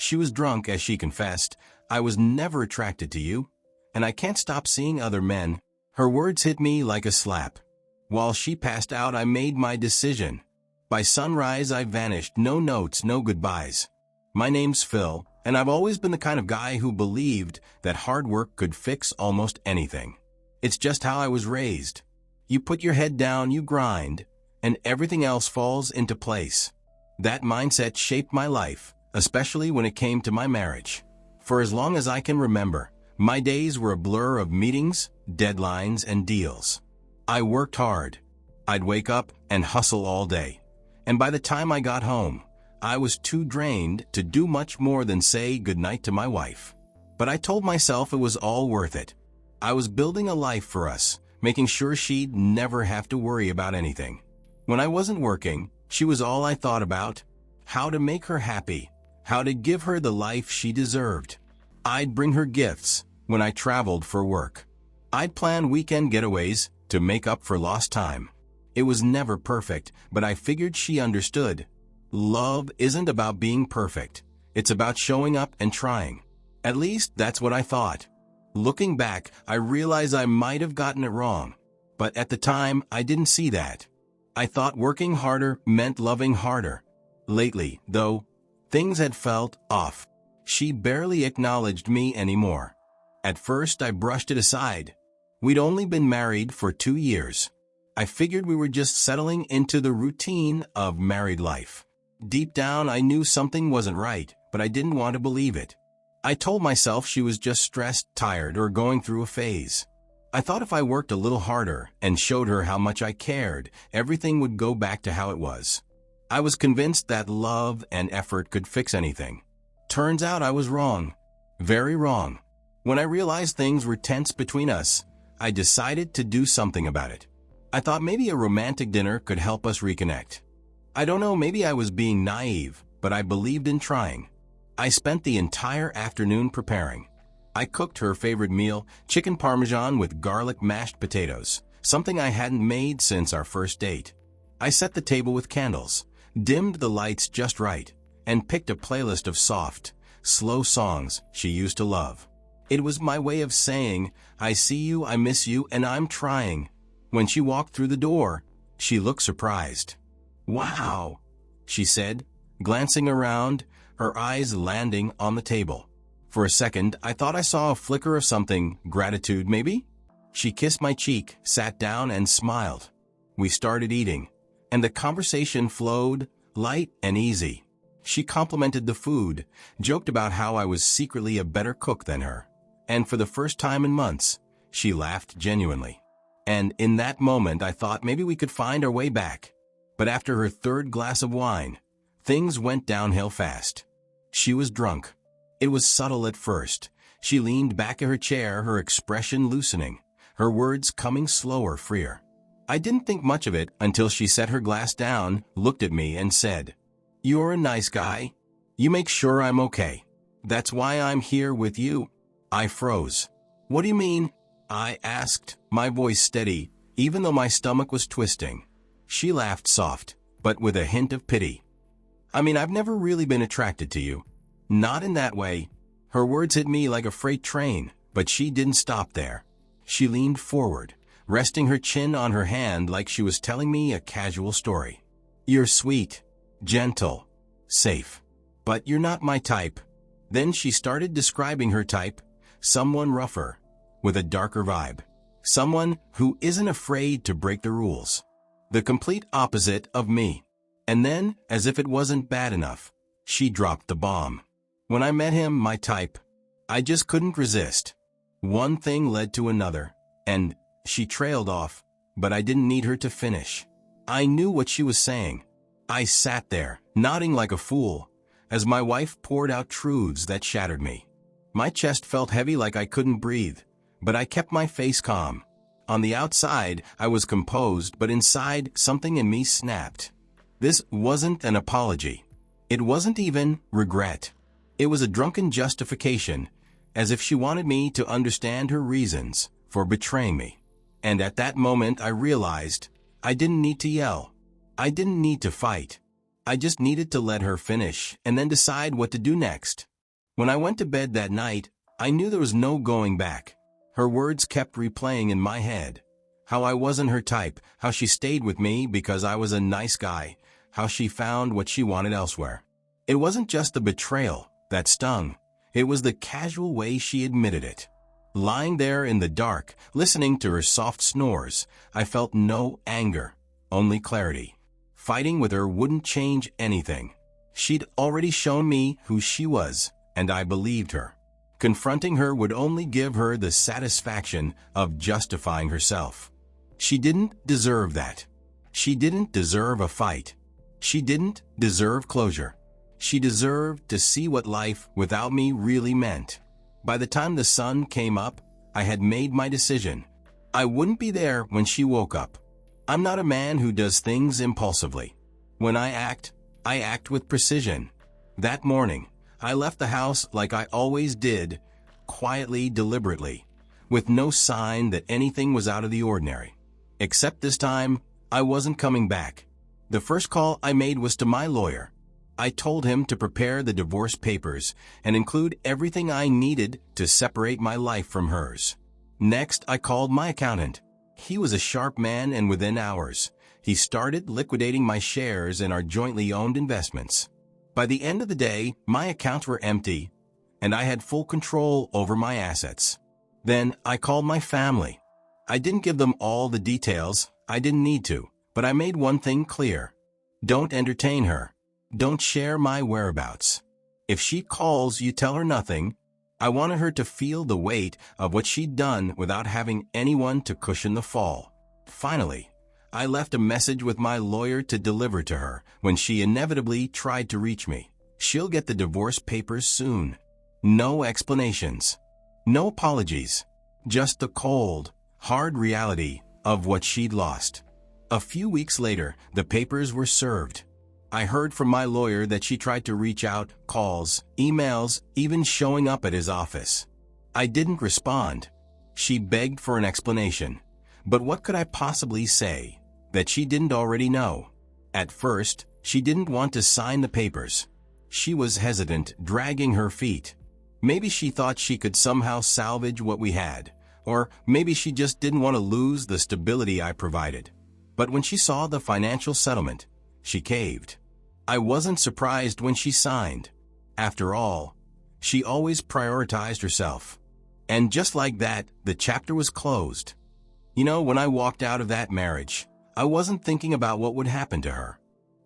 She was drunk, as she confessed. I was never attracted to you, and I can't stop seeing other men. Her words hit me like a slap. While she passed out, I made my decision. By sunrise, I vanished. No notes, no goodbyes. My name's Phil, and I've always been the kind of guy who believed that hard work could fix almost anything. It's just how I was raised. You put your head down, you grind, and everything else falls into place. That mindset shaped my life, especially when it came to my marriage. For as long as I can remember, my days were a blur of meetings, deadlines, and deals. I worked hard. I'd wake up and hustle all day. And by the time I got home, I was too drained to do much more than say goodnight to my wife. But I told myself it was all worth it. I was building a life for us, making sure she'd never have to worry about anything. When I wasn't working, she was all I thought about: how to make her happy, how to give her the life she deserved. I'd bring her gifts when I traveled for work. I'd plan weekend getaways to make up for lost time. It was never perfect, but I figured she understood. Love isn't about being perfect. It's about showing up and trying. At least that's what I thought. Looking back, I realize I might have gotten it wrong. But at the time, I didn't see that. I thought working harder meant loving harder. Lately, though, things had felt off. She barely acknowledged me anymore. At first, I brushed it aside. We'd only been married for 2 years. I figured we were just settling into the routine of married life. Deep down, I knew something wasn't right, but I didn't want to believe it. I told myself she was just stressed, tired, or going through a phase. I thought if I worked a little harder and showed her how much I cared, everything would go back to how it was. I was convinced that love and effort could fix anything. Turns out I was wrong. Very wrong. When I realized things were tense between us, I decided to do something about it. I thought maybe a romantic dinner could help us reconnect. I don't know, maybe I was being naive, but I believed in trying. I spent the entire afternoon preparing. I cooked her favorite meal, chicken parmesan with garlic mashed potatoes, something I hadn't made since our first date. I set the table with candles, dimmed the lights just right, and picked a playlist of soft, slow songs she used to love. It was my way of saying, I see you, I miss you, and I'm trying. When she walked through the door, she looked surprised. "Wow," she said, glancing around, her eyes landing on the table. For a second, I thought I saw a flicker of something, gratitude maybe? She kissed my cheek, sat down, and smiled. We started eating, and the conversation flowed, light and easy. She complimented the food, joked about how I was secretly a better cook than her. And for the first time in months, she laughed genuinely. And in that moment, I thought maybe we could find our way back. But after her third glass of wine, things went downhill fast. She was drunk. It was subtle at first. She leaned back in her chair, her expression loosening, her words coming slower, freer. I didn't think much of it until she set her glass down, looked at me, and said, "You're a nice guy. You make sure I'm okay. That's why I'm here with you." I froze. "What do you mean?" I asked, my voice steady, even though my stomach was twisting. She laughed soft, but with a hint of pity. "I mean, I've never really been attracted to you. Not in that way." Her words hit me like a freight train, but she didn't stop there. She leaned forward, resting her chin on her hand like she was telling me a casual story. "You're sweet, gentle, safe. But you're not my type." Then she started describing her type, someone rougher, with a darker vibe. Someone who isn't afraid to break the rules. The complete opposite of me. And then, as if it wasn't bad enough, she dropped the bomb. When I met him, my type, I just couldn't resist. One thing led to another, and she trailed off, but I didn't need her to finish. I knew what she was saying. I sat there, nodding like a fool, as my wife poured out truths that shattered me. My chest felt heavy like I couldn't breathe, but I kept my face calm. On the outside, I was composed, but inside, something in me snapped. This wasn't an apology. It wasn't even regret. It was a drunken justification, as if she wanted me to understand her reasons for betraying me. And at that moment, I realized I didn't need to yell. I didn't need to fight. I just needed to let her finish and then decide what to do next. When I went to bed that night, I knew there was no going back. Her words kept replaying in my head. How I wasn't her type, how she stayed with me because I was a nice guy, how she found what she wanted elsewhere. It wasn't just the betrayal that stung. It was the casual way she admitted it. Lying there in the dark, listening to her soft snores, I felt no anger, only clarity. Fighting with her wouldn't change anything. She'd already shown me who she was, and I believed her. Confronting her would only give her the satisfaction of justifying herself. She didn't deserve that. She didn't deserve a fight. She didn't deserve closure. She deserved to see what life without me really meant. By the time the sun came up, I had made my decision. I wouldn't be there when she woke up. I'm not a man who does things impulsively. When I act with precision. That morning, I left the house like I always did, quietly, deliberately, with no sign that anything was out of the ordinary. Except this time, I wasn't coming back. The first call I made was to my lawyer. I told him to prepare the divorce papers and include everything I needed to separate my life from hers. Next, I called my accountant. He was a sharp man, and within hours, he started liquidating my shares in our jointly owned investments. By the end of the day, my accounts were empty, and I had full control over my assets. Then I called my family. I didn't give them all the details. I didn't need to, but I made one thing clear. Don't entertain her. Don't share my whereabouts. If she calls, you tell her nothing. I wanted her to feel the weight of what she'd done without having anyone to cushion the fall. Finally, I left a message with my lawyer to deliver to her when she inevitably tried to reach me. She'll get the divorce papers soon. No explanations. No apologies. Just the cold, hard reality of what she'd lost. A few weeks later, the papers were served. I heard from my lawyer that she tried to reach out, calls, emails, even showing up at his office. I didn't respond. She begged for an explanation. But what could I possibly say that she didn't already know? At first, she didn't want to sign the papers. She was hesitant, dragging her feet. Maybe she thought she could somehow salvage what we had, or maybe she just didn't want to lose the stability I provided. But when she saw the financial settlement, she caved. I wasn't surprised when she signed. After all, she always prioritized herself. And just like that, the chapter was closed. You know, when I walked out of that marriage, I wasn't thinking about what would happen to her.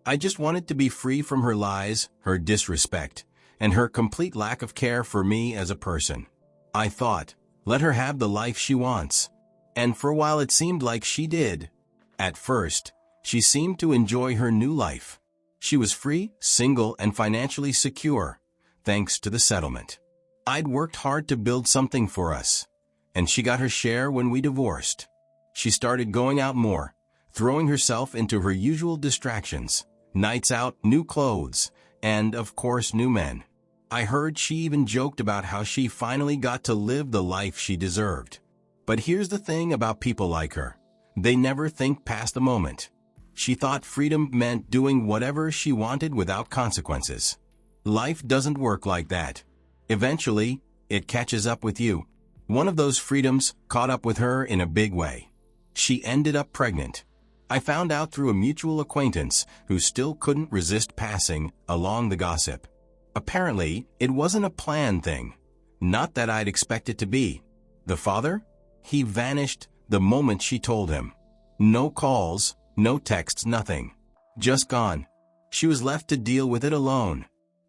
I just wanted to be free from her lies, her disrespect, and her complete lack of care for me as a person. I thought, let her have the life she wants. And for a while it seemed like she did. At first, she seemed to enjoy her new life. She was free, single, and financially secure, thanks to the settlement. I'd worked hard to build something for us, and she got her share when we divorced. She started going out more, throwing herself into her usual distractions, nights out, new clothes, and, of course, new men. I heard she even joked about how she finally got to live the life she deserved. But here's the thing about people like her. They never think past the moment. She thought freedom meant doing whatever she wanted without consequences. Life doesn't work like that. Eventually, it catches up with you. One of those freedoms caught up with her in a big way. She ended up pregnant. I found out through a mutual acquaintance who still couldn't resist passing along the gossip. Apparently, it wasn't a planned thing. Not that I'd expect it to be. The father? He vanished the moment she told him. No calls, no texts, nothing. Just gone. She was left to deal with it alone.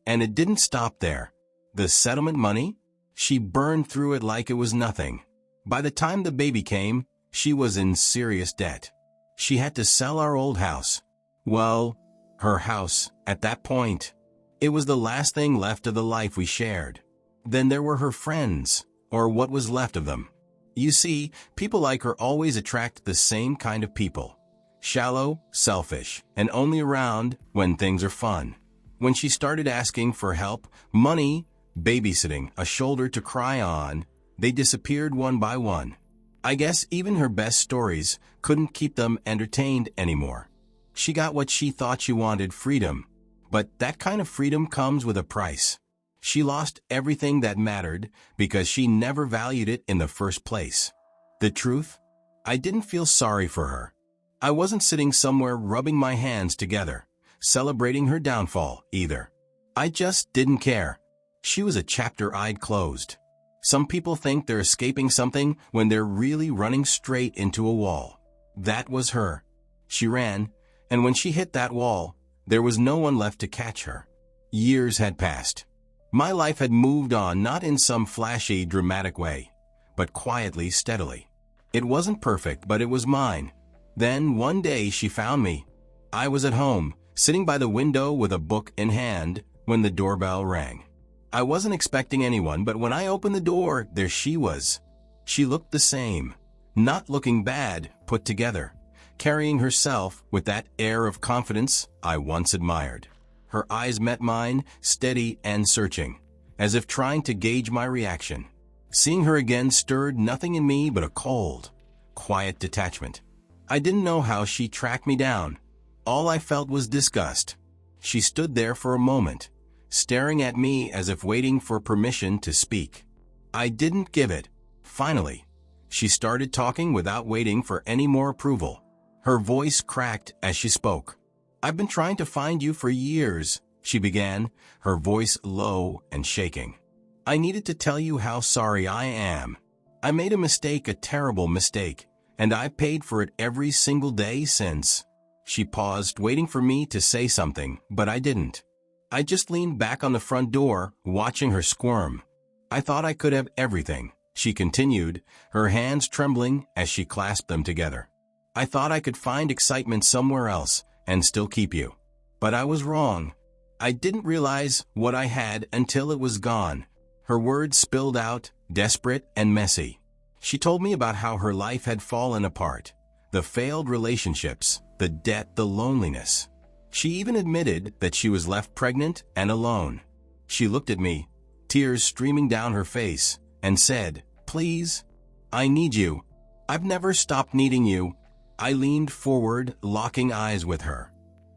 And it didn't stop there. The settlement money? She burned through it like it was nothing. By the time the baby came, she was in serious debt. She had to sell our old house. Well, her house, at that point. It was the last thing left of the life we shared. Then there were her friends, or what was left of them. You see, people like her always attract the same kind of people. Shallow, selfish, and only around when things are fun. When she started asking for help, money, babysitting, a shoulder to cry on, they disappeared one by one. I guess even her best stories couldn't keep them entertained anymore. She got what she thought she wanted, freedom. But that kind of freedom comes with a price. She lost everything that mattered because she never valued it in the first place. The truth? I didn't feel sorry for her. I wasn't sitting somewhere rubbing my hands together, celebrating her downfall, either. I just didn't care. She was a chapter I'd closed. Some people think they're escaping something when they're really running straight into a wall. That was her. She ran, and when she hit that wall, there was no one left to catch her. Years had passed. My life had moved on, not in some flashy, dramatic way, but quietly, steadily. It wasn't perfect, but it was mine. Then, one day, she found me. I was at home, sitting by the window with a book in hand, when the doorbell rang. I wasn't expecting anyone, but when I opened the door, there she was. She looked the same, not looking bad, put together, carrying herself with that air of confidence I once admired. Her eyes met mine, steady and searching, as if trying to gauge my reaction. Seeing her again stirred nothing in me but a cold, quiet detachment. I didn't know how she tracked me down. All I felt was disgust. She stood there for a moment, staring at me as if waiting for permission to speak. I didn't give it. Finally, she started talking without waiting for any more approval. Her voice cracked as she spoke. "I've been trying to find you for years," she began, her voice low and shaking. "I needed to tell you how sorry I am. I made a mistake, a terrible mistake, and I've paid for it every single day since." She paused, waiting for me to say something, but I didn't. I just leaned back on the front door, watching her squirm. "I thought I could have everything," she continued, her hands trembling as she clasped them together. "I thought I could find excitement somewhere else and still keep you. But I was wrong. I didn't realize what I had until it was gone." Her words spilled out, desperate and messy. She told me about how her life had fallen apart, the failed relationships, the debt, the loneliness. She even admitted that she was left pregnant and alone. She looked at me, tears streaming down her face, and said, "Please, I need you. I've never stopped needing you." I leaned forward, locking eyes with her.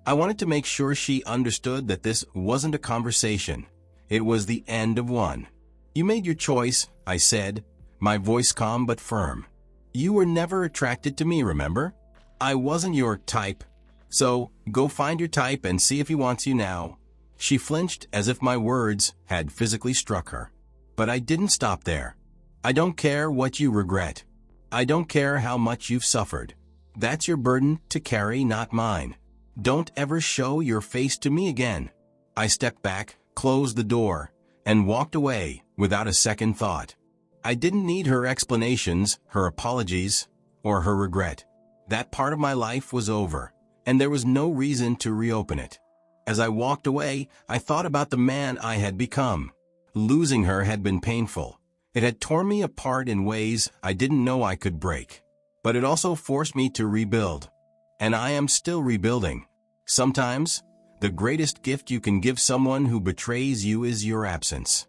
I wanted to make sure she understood that this wasn't a conversation. It was the end of one. "You made your choice," I said, my voice calm but firm. "You were never attracted to me, remember? I wasn't your type. So, go find your type and see if he wants you now." She flinched as if my words had physically struck her. But I didn't stop there. "I don't care what you regret. I don't care how much you've suffered. That's your burden to carry, not mine. Don't ever show your face to me again." I stepped back, closed the door, and walked away without a second thought. I didn't need her explanations, her apologies, or her regret. That part of my life was over, and there was no reason to reopen it. As I walked away, I thought about the man I had become. Losing her had been painful. It had torn me apart in ways I didn't know I could break. But it also forced me to rebuild. And I am still rebuilding. Sometimes, the greatest gift you can give someone who betrays you is your absence.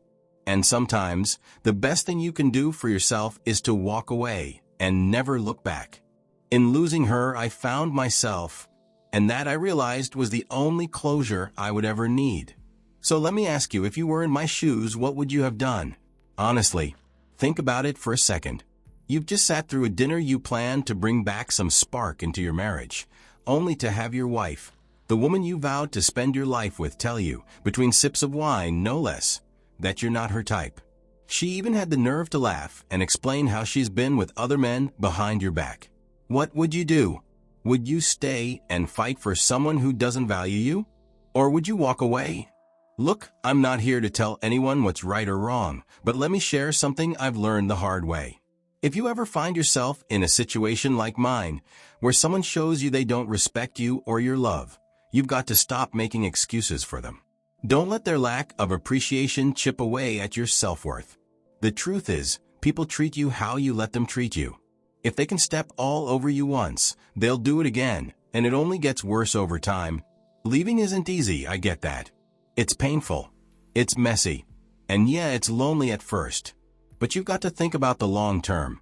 And sometimes, the best thing you can do for yourself is to walk away and never look back. In losing her, I found myself, and that I realized was the only closure I would ever need. So let me ask you, if you were in my shoes, what would you have done? Honestly, think about it for a second. You've just sat through a dinner you planned to bring back some spark into your marriage, only to have your wife, the woman you vowed to spend your life with, tell you, between sips of wine, no less, that you're not her type. She even had the nerve to laugh and explain how she's been with other men behind your back. What would you do? Would you stay and fight for someone who doesn't value you? Or would you walk away? Look, I'm not here to tell anyone what's right or wrong, but let me share something I've learned the hard way. If you ever find yourself in a situation like mine, where someone shows you they don't respect you or your love, you've got to stop making excuses for them. Don't let their lack of appreciation chip away at your self-worth. The truth is, people treat you how you let them treat you. If they can step all over you once, they'll do it again, and it only gets worse over time. Leaving isn't easy, I get that. It's painful. It's messy. And yeah, it's lonely at first. But you've got to think about the long term.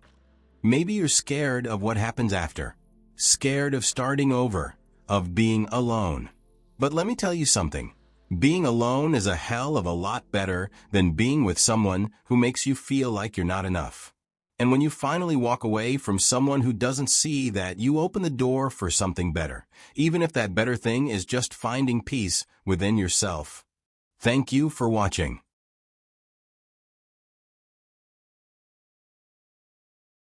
Maybe you're scared of what happens after. Scared of starting over, of being alone. But let me tell you something. Being alone is a hell of a lot better than being with someone who makes you feel like you're not enough. And when you finally walk away from someone who doesn't see that, you open the door for something better, even if that better thing is just finding peace within yourself. Thank you for watching.